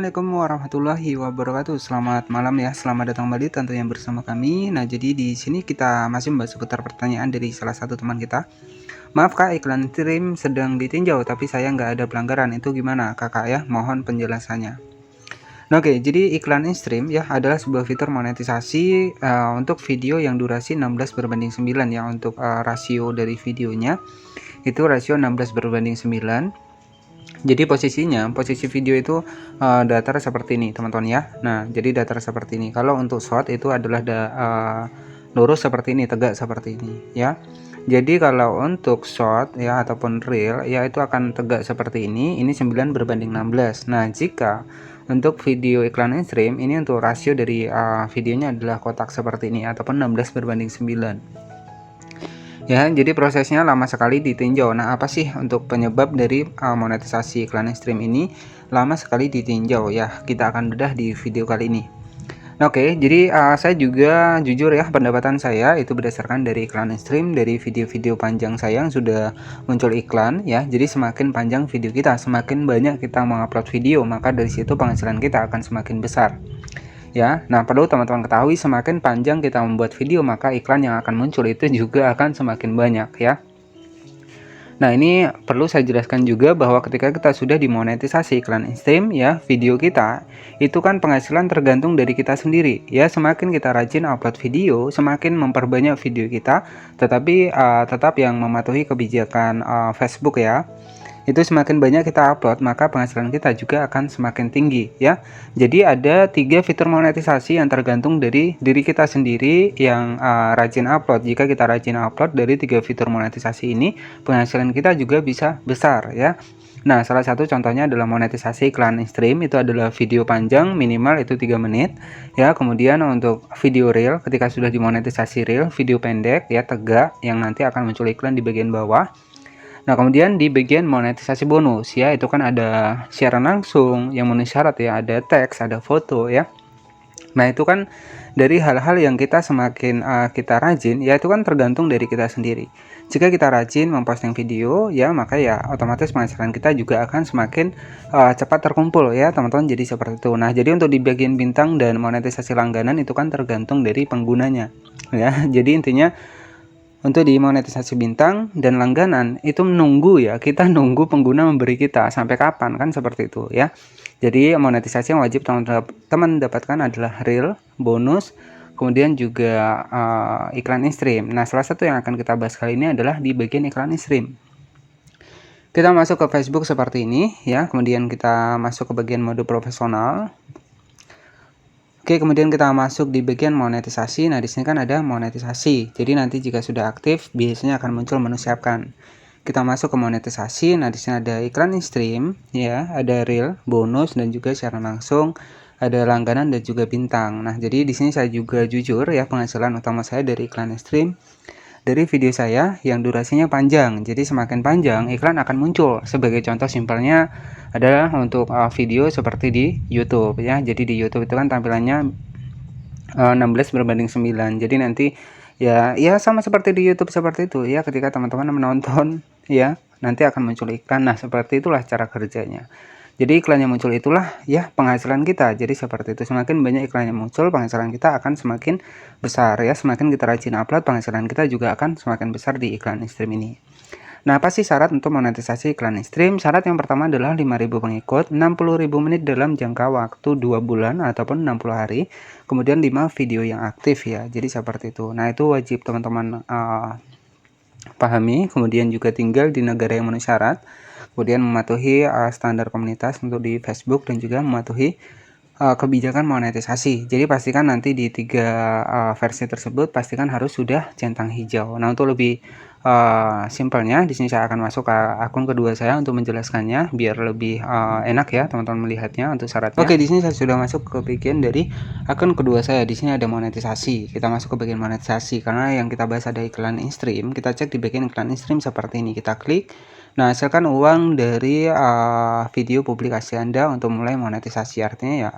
Assalamualaikum warahmatullahi wabarakatuh. Selamat malam ya. Selamat datang kembali tentunya bersama kami. Nah, jadi di sini kita masih membahas seputar pertanyaan dari salah satu teman kita. Maaf Kak, iklan stream sedang ditinjau tapi saya nggak ada pelanggaran. Itu gimana Kakak ya? Mohon penjelasannya. Nah, oke, jadi iklan in-stream ya adalah sebuah fitur monetisasi untuk video yang durasi 16:9 ya. Untuk rasio dari videonya itu rasio 16:9. Jadi posisi video itu datar seperti ini teman-teman ya. Nah, jadi datar seperti ini. Kalau untuk short itu adalah lurus seperti ini, tegak seperti ini ya. Jadi kalau untuk short ya ataupun reel ya itu akan tegak seperti ini. Ini 9:16. Nah, jika untuk video iklan in-stream ini untuk rasio dari videonya adalah kotak seperti ini ataupun 16:9. Ya, jadi prosesnya lama sekali ditinjau. Nah, apa sih untuk penyebab dari monetisasi iklan stream ini lama sekali ditinjau ya? Kita akan bedah di video kali ini. Oke, jadi saya juga jujur ya, pendapatan saya itu berdasarkan dari iklan stream, dari video-video panjang saya yang sudah muncul iklan ya. Jadi semakin panjang video kita, semakin banyak kita mengupload video, maka dari situ penghasilan kita akan semakin besar. Ya, nah perlu teman-teman ketahui semakin panjang kita membuat video maka iklan yang akan muncul itu juga akan semakin banyak ya. Nah, ini perlu saya jelaskan juga bahwa ketika kita sudah dimonetisasi iklan in-stream ya, video kita itu kan penghasilan tergantung dari kita sendiri ya. Semakin kita rajin upload video, semakin memperbanyak video kita, tetapi tetap yang mematuhi kebijakan Facebook ya. Itu semakin banyak kita upload maka penghasilan kita juga akan semakin tinggi ya. Jadi ada 3 fitur monetisasi yang tergantung dari diri kita sendiri yang rajin upload. Jika kita rajin upload dari 3 fitur monetisasi ini, penghasilan kita juga bisa besar ya. Nah, salah satu contohnya adalah monetisasi iklan in-stream, itu adalah video panjang minimal itu 3 menit ya. Kemudian untuk video reel, ketika sudah dimonetisasi reel, video pendek ya tegak yang nanti akan muncul iklan di bagian bawah. Nah, kemudian di bagian monetisasi bonus ya, itu kan ada siaran langsung yang memenuhi syarat ya, ada teks, ada foto ya. Nah, itu kan dari hal-hal yang kita semakin kita rajin ya, itu kan tergantung dari kita sendiri. Jika kita rajin memposting video ya, maka ya otomatis penghasilan kita juga akan semakin cepat terkumpul ya teman-teman. Jadi seperti itu. Nah, jadi untuk di bagian bintang dan monetisasi langganan itu kan tergantung dari penggunanya ya. Jadi intinya untuk di monetisasi bintang dan langganan itu menunggu ya, kita nunggu pengguna memberi kita sampai kapan kan seperti itu ya. Jadi monetisasi yang wajib teman-teman dapatkan adalah reel, bonus, kemudian juga iklan in-stream. Nah, salah satu yang akan kita bahas kali ini adalah di bagian iklan in-stream. Kita masuk ke Facebook seperti ini ya, kemudian kita masuk ke bagian mode profesional. Oke, kemudian kita masuk di bagian monetisasi. Nah, di sini kan ada monetisasi. Jadi nanti jika sudah aktif, biasanya akan muncul menu siapkan. Kita masuk ke monetisasi. Nah, di sini ada iklan in-stream, ya, ada reel, bonus dan juga siaran langsung, ada langganan dan juga bintang. Nah, jadi di sini saya juga jujur ya, penghasilan utama saya dari iklan in-stream dari video saya yang durasinya panjang. Jadi semakin panjang iklan akan muncul. Sebagai contoh simpelnya adalah untuk video seperti di YouTube ya. Jadi di YouTube itu kan tampilannya 16:9. Jadi nanti ya sama seperti di YouTube seperti itu ya, ketika teman-teman menonton ya nanti akan muncul iklan. Nah, seperti itulah cara kerjanya. Jadi iklan yang muncul itulah ya penghasilan kita. Jadi seperti itu, semakin banyak iklan yang muncul, penghasilan kita akan semakin besar ya. Semakin kita rajin upload, penghasilan kita juga akan semakin besar di iklan in-stream ini. Nah, apa sih syarat untuk monetisasi iklan in-stream? Syarat yang pertama adalah 5.000 pengikut, 60.000 menit dalam jangka waktu 2 bulan ataupun 60 hari, kemudian 5 video yang aktif ya. Jadi seperti itu. Nah, itu wajib teman-teman pahami, kemudian juga tinggal di negara yang memenuhi syarat, kemudian mematuhi standar komunitas untuk di Facebook dan juga mematuhi kebijakan monetisasi. Jadi pastikan nanti di 3 versi tersebut pastikan harus sudah centang hijau. Nah, untuk lebih simpelnya di sini saya akan masuk ke akun kedua saya untuk menjelaskannya biar lebih enak ya teman-teman melihatnya untuk syaratnya. Oke, di sini saya sudah masuk ke bagian dari akun kedua saya. Di sini ada monetisasi. Kita masuk ke bagian monetisasi karena yang kita bahas ada iklan in-stream. Kita cek di bagian iklan in-stream seperti ini. Kita klik. Nah, hasilkan uang dari video publikasi Anda untuk mulai monetisasi. Artinya ya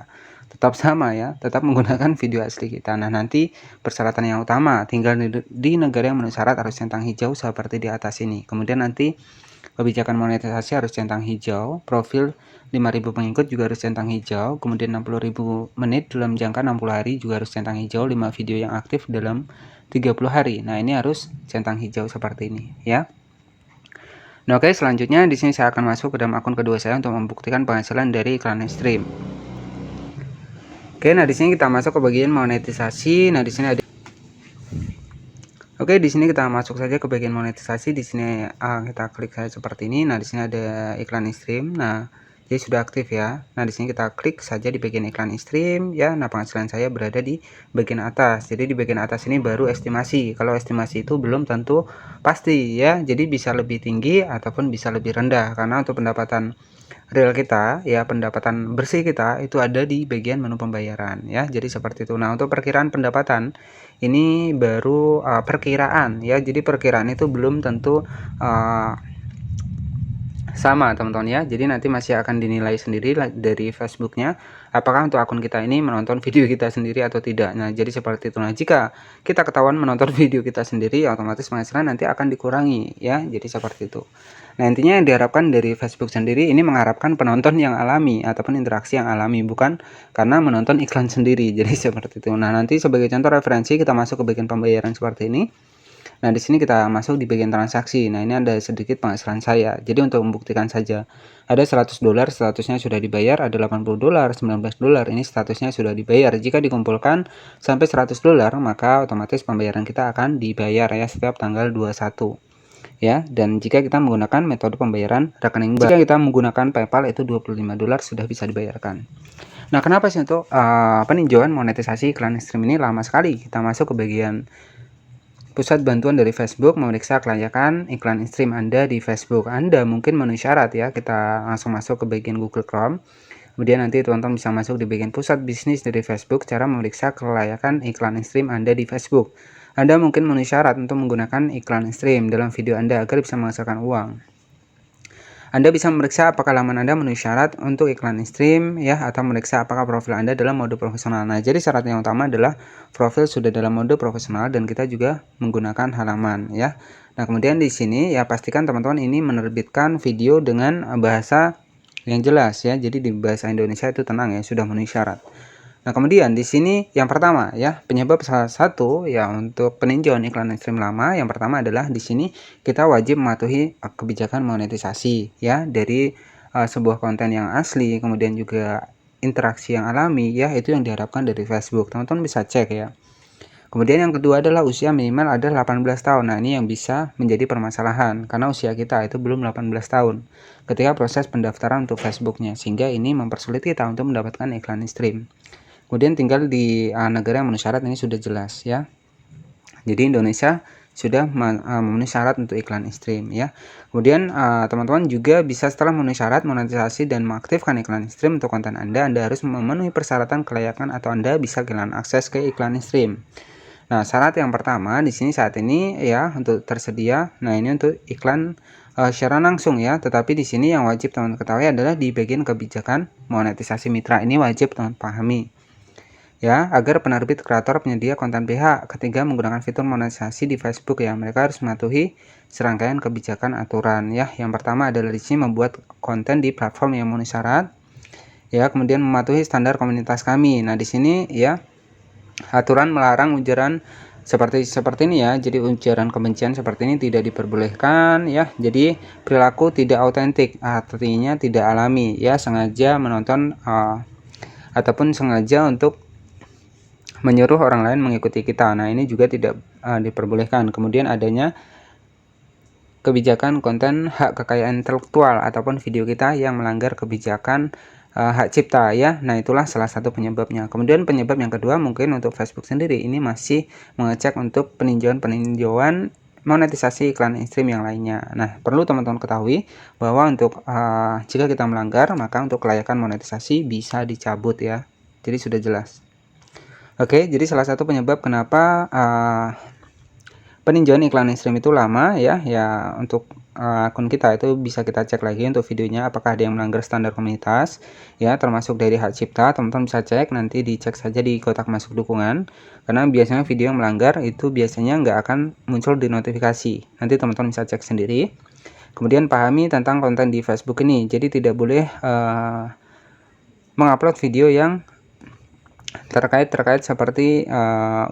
tetap sama ya, tetap menggunakan video asli kita. Nah, nanti persyaratan yang utama tinggal di negara yang memenuhi syarat harus centang hijau seperti di atas ini. Kemudian nanti kebijakan monetisasi harus centang hijau, profil 5.000 pengikut juga harus centang hijau, kemudian 60.000 menit dalam jangka 60 hari juga harus centang hijau, 5 video yang aktif dalam 30 hari. Nah, ini harus centang hijau seperti ini ya. Nah, oke, selanjutnya di sini saya akan masuk ke dalam akun kedua saya untuk membuktikan penghasilan dari iklan stream. Oke, nah di sini kita masuk ke bagian monetisasi. Nah, di sini ada Oke, di sini kita masuk saja ke bagian monetisasi. Di sini kita klik saja seperti ini. Nah, di sini ada iklan stream. Nah, jadi sudah aktif ya. Nah, di sini kita klik saja di bagian iklan stream ya. Nah, penghasilan saya berada di bagian atas. Jadi di bagian atas ini baru estimasi. Kalau estimasi itu belum tentu pasti ya. Jadi bisa lebih tinggi ataupun bisa lebih rendah, karena untuk pendapatan real kita ya, pendapatan bersih kita itu ada di bagian menu pembayaran ya. Jadi seperti itu. Nah, untuk perkiraan pendapatan ini baru perkiraan ya. Jadi perkiraan itu belum tentu sama teman-teman ya. Jadi nanti masih akan dinilai sendiri dari Facebooknya apakah untuk akun kita ini menonton video kita sendiri atau tidak. Nah, jadi seperti itu. Nah, jika kita ketahuan menonton video kita sendiri, otomatis penghasilan nanti akan dikurangi ya. Jadi seperti itu. Nah, intinya yang diharapkan dari Facebook sendiri ini mengharapkan penonton yang alami ataupun interaksi yang alami, bukan karena menonton iklan sendiri. Jadi seperti itu. Nah, nanti sebagai contoh referensi kita masuk ke bagian pembayaran seperti ini. Nah, di sini kita masuk di bagian transaksi. Nah, ini ada sedikit penghasilan saya. Jadi untuk membuktikan saja, ada $100 statusnya sudah dibayar, ada $80, $19 ini statusnya sudah dibayar. Jika dikumpulkan sampai $100, maka otomatis pembayaran kita akan dibayar ya setiap tanggal 21. Ya, dan jika kita menggunakan metode pembayaran rekening bank, jika kita menggunakan PayPal itu $25 sudah bisa dibayarkan. Nah, kenapa sih untuk peninjauan monetisasi iklan stream ini lama sekali? Kita masuk ke bagian pusat bantuan dari Facebook, memeriksa kelayakan iklan stream Anda di Facebook. Anda mungkin memenuhi syarat ya. Kita langsung masuk ke bagian Google Chrome. Kemudian nanti teman-teman bisa masuk di bagian pusat bisnis dari Facebook, cara memeriksa kelayakan iklan stream Anda di Facebook. Anda mungkin memenuhi syarat untuk menggunakan iklan stream dalam video Anda agar bisa menghasilkan uang. Anda bisa memeriksa apakah laman Anda memenuhi syarat untuk iklan stream ya, atau memeriksa apakah profil Anda dalam mode profesional. Nah, jadi syarat yang utama adalah profil sudah dalam mode profesional dan kita juga menggunakan halaman ya. Nah, kemudian di sini ya pastikan teman-teman ini menerbitkan video dengan bahasa yang jelas ya. Jadi di bahasa Indonesia itu tenang ya, sudah memenuhi syarat. Nah, kemudian di sini yang pertama ya, penyebab salah satu ya untuk peninjauan iklan stream lama, yang pertama adalah di sini kita wajib mematuhi kebijakan monetisasi ya dari sebuah konten yang asli, kemudian juga interaksi yang alami ya, itu yang diharapkan dari Facebook. Teman-teman bisa cek ya. Kemudian yang kedua adalah usia minimal adalah 18 tahun. Nah, ini yang bisa menjadi permasalahan karena usia kita itu belum 18 tahun ketika proses pendaftaran untuk Facebooknya, sehingga ini mempersulit kita untuk mendapatkan iklan stream. Kemudian tinggal di negara yang memenuhi syarat, ini sudah jelas ya. Jadi Indonesia sudah memenuhi syarat untuk iklan stream ya. Kemudian teman-teman juga bisa setelah memenuhi syarat monetisasi dan mengaktifkan iklan stream untuk konten Anda harus memenuhi persyaratan kelayakan atau Anda bisa kehilangan akses ke iklan stream. Nah, syarat yang pertama di sini saat ini ya untuk tersedia. Nah, ini untuk iklan secara langsung ya, tetapi di sini yang wajib teman ketahui adalah di bagian kebijakan monetisasi mitra. Ini wajib teman pahami ya, agar penerbit kreator penyedia konten pihak ketiga menggunakan fitur monetisasi di Facebook ya, mereka harus mematuhi serangkaian kebijakan aturan ya. Yang pertama adalah di sini membuat konten di platform yang memenuhi syarat ya, kemudian mematuhi standar komunitas kami. Nah, di sini ya aturan melarang ujaran seperti ini ya. Jadi ujaran kebencian seperti ini tidak diperbolehkan ya. Jadi perilaku tidak autentik, artinya tidak alami ya, sengaja menonton ataupun sengaja untuk menyuruh orang lain mengikuti kita. Nah, ini juga tidak diperbolehkan. Kemudian adanya kebijakan konten hak kekayaan intelektual ataupun video kita yang melanggar kebijakan hak cipta ya. Nah, itulah salah satu penyebabnya. Kemudian penyebab yang kedua mungkin untuk Facebook sendiri ini masih mengecek untuk peninjauan monetisasi iklan stream yang lainnya. Nah, perlu teman-teman ketahui bahwa untuk jika kita melanggar, maka untuk kelayakan monetisasi bisa dicabut ya. Jadi sudah jelas. Oke, jadi salah satu penyebab kenapa peninjauan iklan stream itu lama ya untuk akun kita itu bisa kita cek lagi untuk videonya apakah ada yang melanggar standar komunitas ya, termasuk dari hak cipta. Teman-teman bisa cek, nanti dicek saja di kotak masuk dukungan, karena biasanya video yang melanggar itu biasanya nggak akan muncul di notifikasi. Nanti teman-teman bisa cek sendiri. Kemudian pahami tentang konten di Facebook ini. Jadi tidak boleh mengupload video yang terkait seperti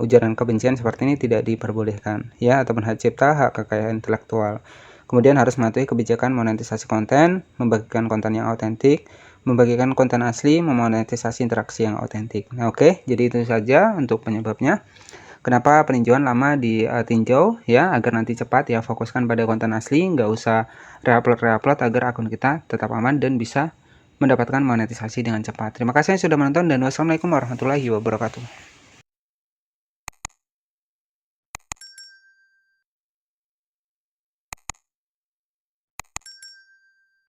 ujaran kebencian seperti ini tidak diperbolehkan ya, ataupun hak cipta, hak kekayaan intelektual. Kemudian harus mematuhi kebijakan monetisasi konten, membagikan konten yang autentik, membagikan konten asli, memonetisasi interaksi yang autentik. Nah, oke, jadi itu saja untuk penyebabnya. Kenapa peninjauan lama ditinjau ya, agar nanti cepat ya, fokuskan pada konten asli, nggak usah reupload agar akun kita tetap aman dan bisa mendapatkan monetisasi dengan cepat. Terima kasih yang sudah menonton dan wassalamualaikum warahmatullahi wabarakatuh.